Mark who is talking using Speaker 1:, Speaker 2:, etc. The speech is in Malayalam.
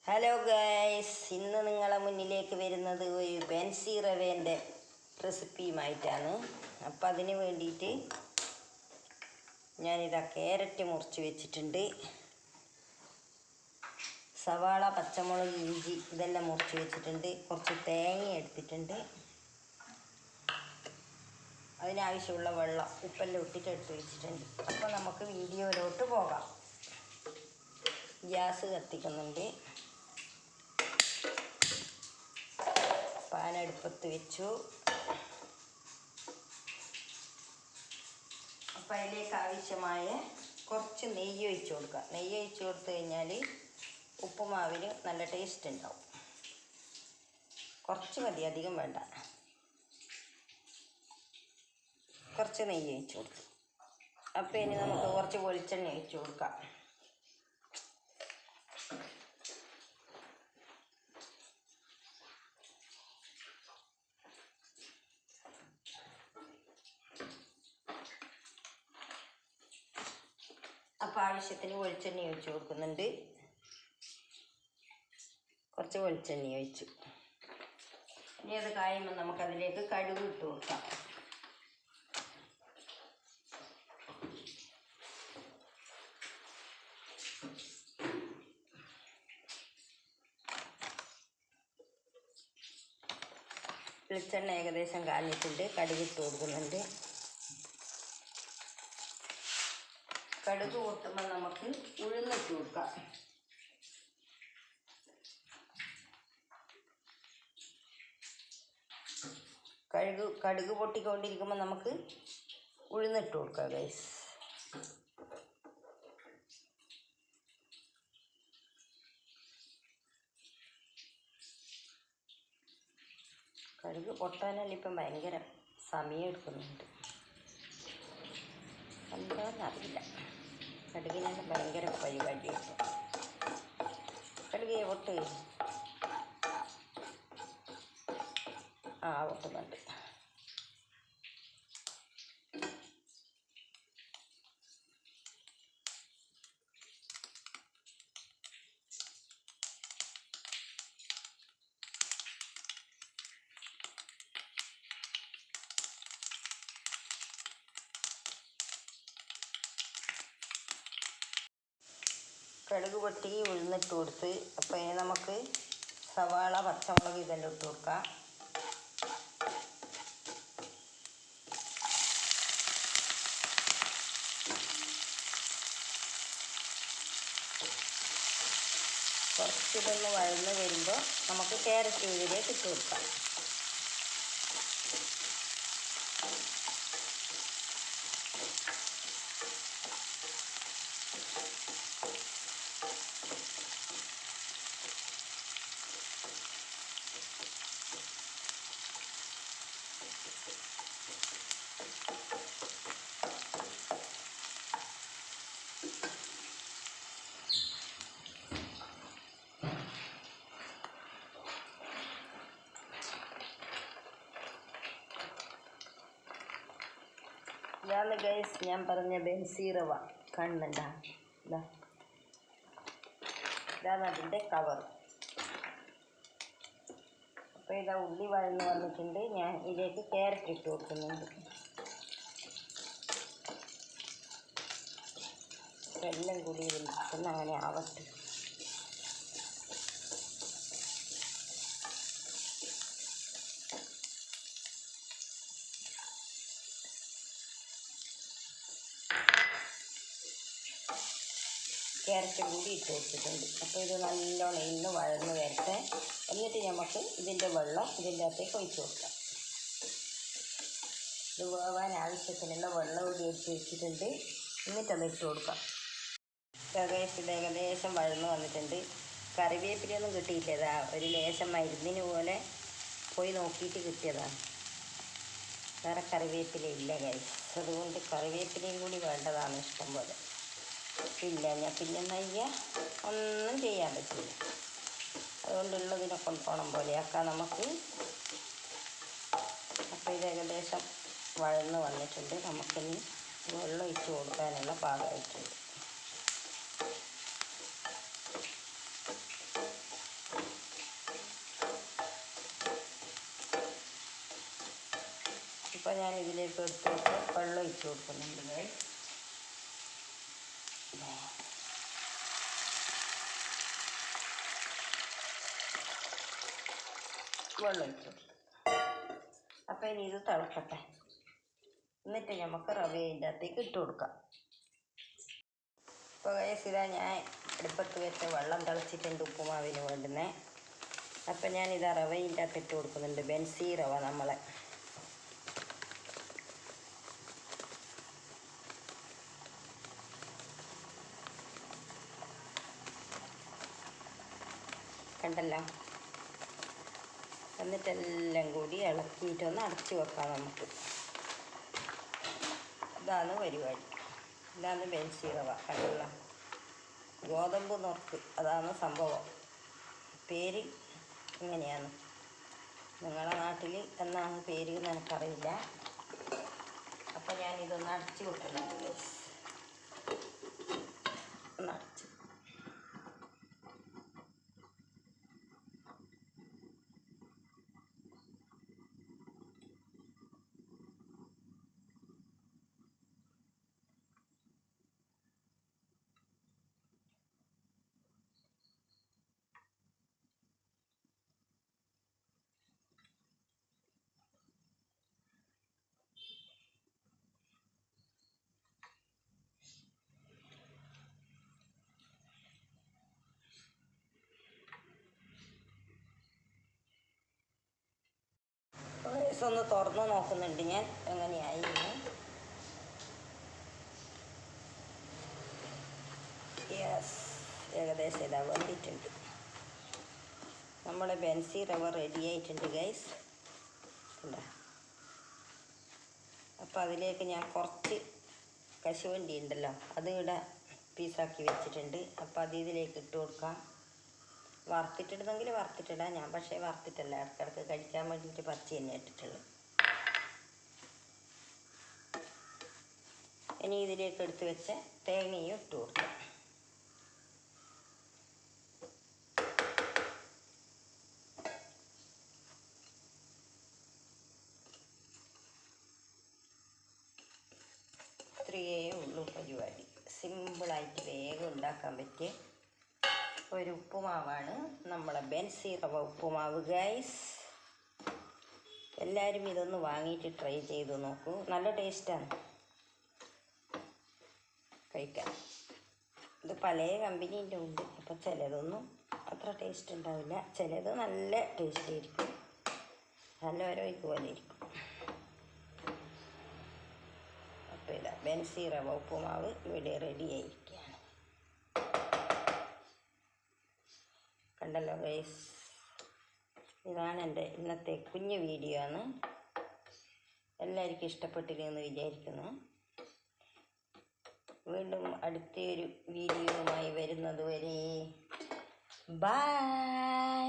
Speaker 1: ഹലോ ഗൈസ്, ഇന്ന് നിങ്ങളെ മുന്നിലേക്ക് വരുന്നത് ഒരു ബെൻസി റവേൻ്റെ റെസിപ്പിയുമായിട്ടാണ്. അപ്പം അതിന് വേണ്ടിയിട്ട് ഞാനിതാ ക്യാരറ്റ് മുറിച്ച് വെച്ചിട്ടുണ്ട്, സവാള, പച്ചമുളക്, ഇഞ്ചി ഇതെല്ലാം മുറിച്ച് വെച്ചിട്ടുണ്ട്, കുറച്ച് തേങ്ങ എടുത്തിട്ടുണ്ട്, അതിനാവശ്യമുള്ള വെള്ളം ഉപ്പെല്ലാം ഇട്ടിട്ട് എടുത്ത് വെച്ചിട്ടുണ്ട്. അപ്പോൾ നമുക്ക് വീഡിയോയിലോട്ട് പോകാം. ഗ്യാസ് കത്തിക്കുന്നുണ്ട്, പാൻ അടുപ്പത്ത് വെച്ചു. അപ്പം അതിലേക്ക് ആവശ്യമായ കുറച്ച് നെയ്യ് ഒഴിച്ച് കൊടുക്കുക. നെയ്യ് ഒഴിച്ച് കൊടുത്തു കഴിഞ്ഞാൽ ഉപ്പുമാവിന് നല്ല ടേസ്റ്റ് ഉണ്ടാവും. കുറച്ച് മതി, അധികം വേണ്ട. കുറച്ച് നെയ്യ് ഒഴിച്ച് കൊടുത്തു. അപ്പം ഇനി നമുക്ക് കുറച്ച് വെളിച്ചെണ്ണ ഒഴിച്ച് കൊടുക്കാം. അപ്പം ആവശ്യത്തിന് വെളിച്ചെണ്ണ ഒഴിച്ച് കൊടുക്കുന്നുണ്ട്. കുറച്ച് വെളിച്ചെണ്ണ ഒഴിച്ചു. ഇനി അത് കായുമ്പോൾ നമുക്കതിലേക്ക് കടുക് ഇട്ട് കൊടുക്കാം. വെളിച്ചെണ്ണ ഏകദേശം കാഞ്ഞിട്ടുണ്ട്, കടുക് ഇട്ട് കൊടുക്കുന്നുണ്ട്. കടുക് പൊട്ടുമ്പോൾ നമുക്ക് ഉഴുന്നിട്ട് കൊടുക്കാം. കടുക് പൊട്ടിക്കൊണ്ടിരിക്കുമ്പോൾ നമുക്ക് ഉഴുന്നിട്ട് കൊടുക്കാം ഗൈസ്. കടുക് പൊട്ടാനല്ല ഇപ്പം ഭയങ്കര സമയം എടുക്കുന്നുണ്ട്, എന്താണെന്നറിയില്ല. കടുകിനാണ് ഭയങ്കര പരിപാടിയുണ്ട്. കടുക് പൊട്ട് പൊട്ടുന്നുണ്ട്. കടുക് പൊട്ടി ഉഴുന്നിട്ട് കൊടുത്ത്. അപ്പോൾ ഇനി നമുക്ക് സവാള, പച്ചമുളക് ഇതെല്ലാം ഇട്ട് കൊടുക്കാം. കുറച്ചിതൊന്ന് വഴന്ന് വരുമ്പോൾ നമുക്ക് ക്യാരറ്റ് ഇതിലേക്ക് ഇട്ട് കൊടുക്കാം. ഇതാണ് ഗൈസ് ഞാൻ പറഞ്ഞ ബെൻസി റവ. കാണുന്നുണ്ടാ? ഇതാണ് അതിൻ്റെ കവർ. അപ്പോൾ ഇതാ ഉള്ളി വഴന്ന് വന്നിട്ടുണ്ട്. ഞാൻ ഇതിലേക്ക് ക്യാരറ്റ് ഇട്ട് കൊടുക്കുന്നുണ്ട്. എല്ലാം കൂടി ഇതിൽ അങ്ങനെ ആവട്ടെ. ക്യാരറ്റ് കൂടി ഇട്ട് കൊടുത്തിട്ടുണ്ട്. അപ്പോൾ ഇത് നല്ലോണം ഇന്ന് വഴന്ന് വരട്ടെ. എന്നിട്ട് നമുക്ക് ഇതിൻ്റെ വെള്ളം ഇതിൻ്റെ അകത്തേക്ക് ഒഴിച്ച് കൊടുക്കാം. ഇത് വേവാൻ ആവശ്യത്തിനുള്ള വെള്ളം കൂടി ഒഴിച്ച് വെച്ചിട്ടുണ്ട്. എന്നിട്ടത് ഇട്ട് കൊടുക്കാം. ഇത് ഏകദേശം വഴന്ന് വന്നിട്ടുണ്ട്. കറിവേപ്പിലൊന്നും കിട്ടിയില്ലതാ, ഒരു ലേശം മരുന്നിന് പോലെ പോയി നോക്കിയിട്ട് കിട്ടിയതാണ്. വേറെ കറിവേപ്പില ഇല്ല ഗൈസ്, അതുകൊണ്ട് കറിവേപ്പിലയും കൂടി വേണ്ടതാണ് ഇഷ്ടം പോലെ. ഇല്ല ഞാൻ പിന്നെ നയ്യ ഒന്നും ചെയ്യാൻ പറ്റില്ല. അതുകൊണ്ടുള്ളതിനെ കൊണ്ടോണം പോലെയാക്കാം നമുക്ക്. അപ്പോൾ ഇത് ഏകദേശം വഴന്ന് വന്നിട്ടുണ്ട്. നമുക്കിനി വെള്ളം ഒഴിച്ച് കൊടുക്കാനുള്ള പാകമായിട്ടുണ്ട്. അപ്പോൾ ഞാൻ ഇതിലേക്ക് എടുത്ത് വെച്ച് വെള്ളം ഒഴിച്ച് കൊടുക്കുന്നുണ്ട് ഗൈസ്. വെള്ളം ഒഴിച്ച് കൊടുക്കും. അപ്പോൾ ഇനി ഇത് തിളക്കട്ടെ. എന്നിട്ട് നമുക്ക് റവ ഇതിൻ്റെ അകത്തേക്ക് ഇട്ട് കൊടുക്കാം. ഇപ്പോൾ ഗൈസ് ഇതാ ഞാൻ അടുപ്പത്ത് വെച്ച വെള്ളം തിളച്ചിട്ടുണ്ട് ഉപ്പുമാവിന് വേണ്ടുന്നത്. അപ്പം ഞാനിതാ റവ ഇതിൻ്റെ അകത്ത് ഇട്ട് കൊടുക്കുന്നുണ്ട്. ബെൻസി റവ നമ്മളെ. കണ്ടല്ലോ. എന്നിട്ടെല്ലാം കൂടി ഇളക്കിയിട്ടൊന്ന് അടച്ച് വെക്കാം നമുക്ക്. ഇതാണ് പരിപാടി. ഇതാണ് ബെൻസി റവ. കണ്ടല്ലോ, ഗോതമ്പ് നുറുക്ക്. അതാണ് സംഭവം. പേര് ഇങ്ങനെയാണ്. നിങ്ങളുടെ നാട്ടിൽ എന്നാണ് പേര് എന്ന് എനിക്കറിയില്ല. അപ്പം ഞാനിതൊന്ന് അടച്ച് വെക്കുന്നുണ്ട്. ഒന്ന് അടച്ച്. ഒന്ന് തുറന്ന് നോക്കുന്നുണ്ട് ഞാൻ എങ്ങനെയായി. യെസ്, ഏകദേശം ഇതാ വന്നിട്ടുണ്ട്. നമ്മുടെ ബെൻസി റവ റെഡി ആയിട്ടുണ്ട് ഗൈസ്. എന്താ, അപ്പോൾ അതിലേക്ക് ഞാൻ കുറച്ച് കശുവണ്ടി ഉണ്ടല്ലോ, അത് ഇവിടെ പീസാക്കി വെച്ചിട്ടുണ്ട്. അപ്പോൾ അത് ഇതിലേക്ക് ഇട്ട് കൊടുക്കാം. വറുത്തിട്ടിടുന്നെങ്കിൽ വറുത്തിട്ടിടാം. ഞാൻ പക്ഷേ വറുത്തിട്ടല്ല, ഇടയ്ക്കിടയ്ക്ക് കഴിക്കാൻ വേണ്ടിയിട്ട് പച്ച തന്നെ ഇട്ടിട്ടുള്ളൂ. ഇനി ഇതിലേക്ക് എടുത്ത് വെച്ച തേങ്ങയും ഇട്ട് കൊടുക്കാം. ഇത്രയേ ഉള്ളൂ പരിപാടി. സിമ്പിളായിട്ട് വേഗം ഉണ്ടാക്കാൻ പറ്റിയ ഒരു ഉപ്പുമാവാണ് നമ്മളെ ബെൻസി റവ ഉപ്പുമാവ് ഗൈസ്. എല്ലാവരും ഇതൊന്ന് വാങ്ങിയിട്ട് ട്രൈ ചെയ്ത് നോക്കൂ. നല്ല ടേസ്റ്റാണ് കഴിക്കാൻ. ഇത് പല കമ്പനീൻ്റെ ഉണ്ട്. അപ്പോൾ ചിലതൊന്നും അത്ര ടേസ്റ്റ് ഉണ്ടാവില്ല, ചിലത് നല്ല ടേസ്റ്റ് ആയിരിക്കും. നല്ല ഓരോ ഇതുപോലെ ഇരിക്കും. അപ്പോൾ ഇതാ ബെൻസി റവ ഉപ്പുമാവ് ഇവിടെ റെഡി ആയിരിക്കുകയാണ്. കണ്ടല്ലോ ഗൈസ്, ഇതാണ് എൻ്റെ ഇന്നത്തെ കുഞ്ഞു വീഡിയോ ആണ്. എല്ലാവർക്കും ഇഷ്ടപ്പെട്ടില്ലെന്ന് വിചാരിക്കുന്നു. വീണ്ടും അടുത്തൊരു വീഡിയോയുമായി വരുന്നത് വരെ ബൈ.